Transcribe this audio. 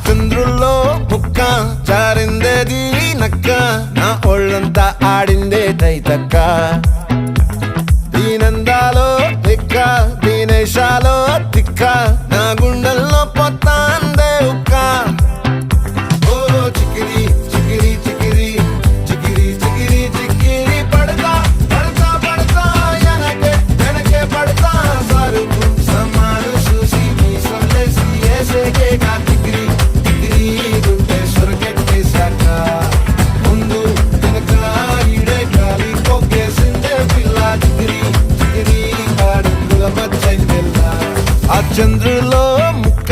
చంద్రుల్లో ముక్క జారిందేది నక్క నా ఒళ్ళంతా ఆడిందే తైతక్క దీనందాలో తిక్క దీనేశాలో తిక్క నా గుండెల్లో పొత్తాందే ఉక్క ఓ చికిరి చికిరి చికిరి చికిరి చికిరి చికిరి పడతా పడతా పడతా ఎనకే ఎనకే పడతా సరుకు సమాను చూసి మీ సొల్లేసి ఏసేకే కా చికిరి చికిరి గుంటే సొరకెట్టేశాక ముందు వెనక ఈడే గాలి కొక్కేసిందే పిల్ల చికిరి చికిరి అడుగుల మధ్య పిల్ల ఆ చంద్రులో ముక్క